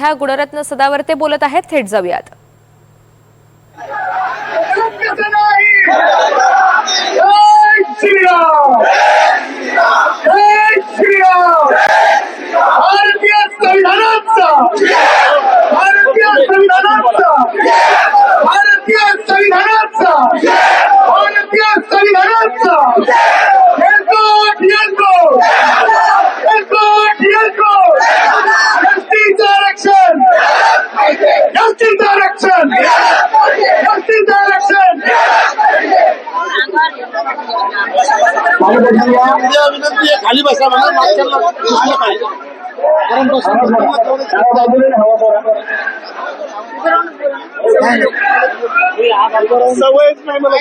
ह्या गुणरत्न सदावर्ते बोलत आहेत, थेट जाऊयात। विनंती आहे खाली बसा सवयच नाही मला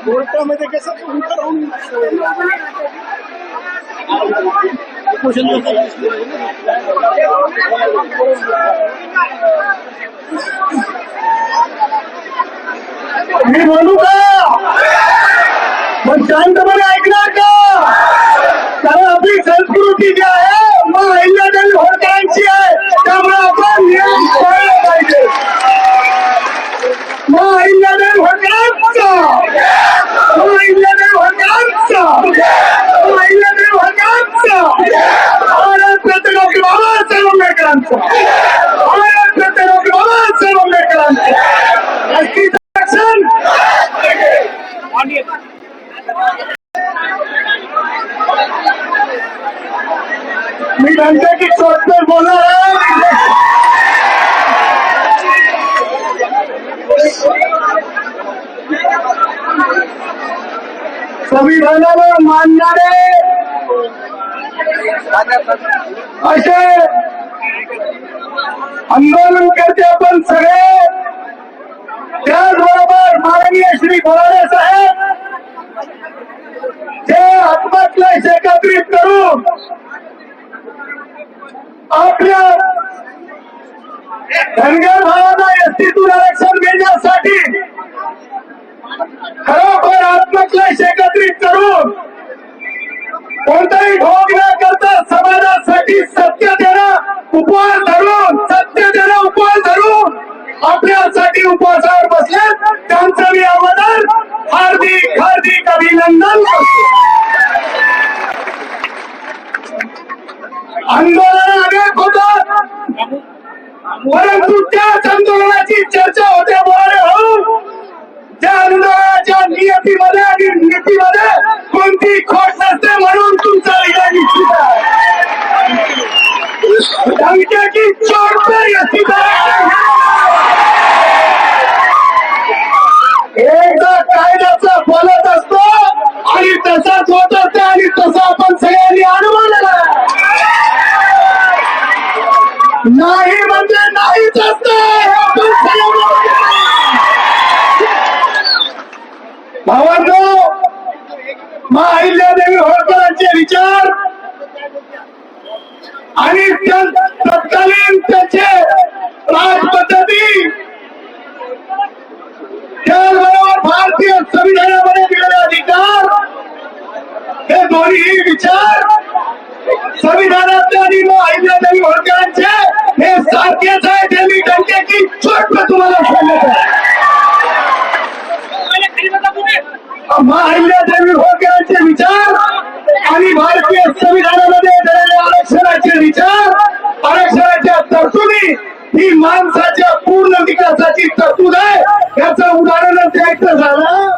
कोर्टामध्ये कसं मी बोलू का पण शांतपणे ऐकणार का? कारण आपली संस्कृती जी आहे मग अहिल्यादेवी होळकरांची आहे, त्यामुळे आपण नियम पाळले पाहिजे। मग अहिल्यादेवी होळकरांचा, मग अहिल्यादेवी होळकरांचा, मग अहिल्यादेवी होळकरांचा, भारत रत्न डॉक्टर बाबासाहेब आंबेडकरांचा, भारत रत्न डॉक्टर बाबासाहेब आंबेडकरांचा एसटीचं रक्षण। मी घंटे की चोट पर बोला है। संविधानाला मानणारे असे आंदोलनकर्ते आपण सगळे, त्याचबरोबर माननीय श्री बोराडे साहेब जे आत्मक्लेश एकत्रित करून आपल्या धनगर भावांना एसटीतून आरक्षण देण्यासाठी खरोखर आत्मक्लेश एकत्रित करून कोणताही ढोंग न करता समाजासाठी सत्य देणं उपवास धरून, सत्य देणं उपवास धरून आपल्यासाठी उपवासावर बसले, त्यांचं मी अवदान हार्दिक हार्दिक अभिनंदन करतो। आंदोलन अनेक होतात, परंतु त्याच आंदोलनाची चर्चा होते बोराडे भाऊ। त्या आंदोलनाच्या नियतीमध्ये आणि नीतीमध्ये कोणती खोट नसते, म्हणून तुमचा विजय निश्चित आहे। धमक्याची चोट पर निश्चित आहे। एकदा कायद्याचा बोलत असतो आणि तसाच होत असते, आणि तसा आपण सगळ्यांनी अनुभवलेला नाही म्हणजे नाहीच असते। भावांनो, मा अहिल्यादेवी होळकरांचे विचार आणि तत्कालीन त्याचे राजपद्धती, त्याचबरोबर भारतीय संविधानामध्ये दिलेले अधिकार, हे दोन्ही विचार संविधानातले आणि अहिल्यादेवी होळकरांचे हे सारखेच आहे। ते मी डंक्याची चोट तुम्हाला सांगत आहे। अहिल्यादेवी होळकरांचे विचार आणि भारतीय संविधानामध्ये दिलेले आरक्षणाचे विचार, आरक्षणाच्या तरतुदी ही माणसाच्या पूर्ण विकासाची तरतूद आहे। याचं उदाहरण द्यायचं झालं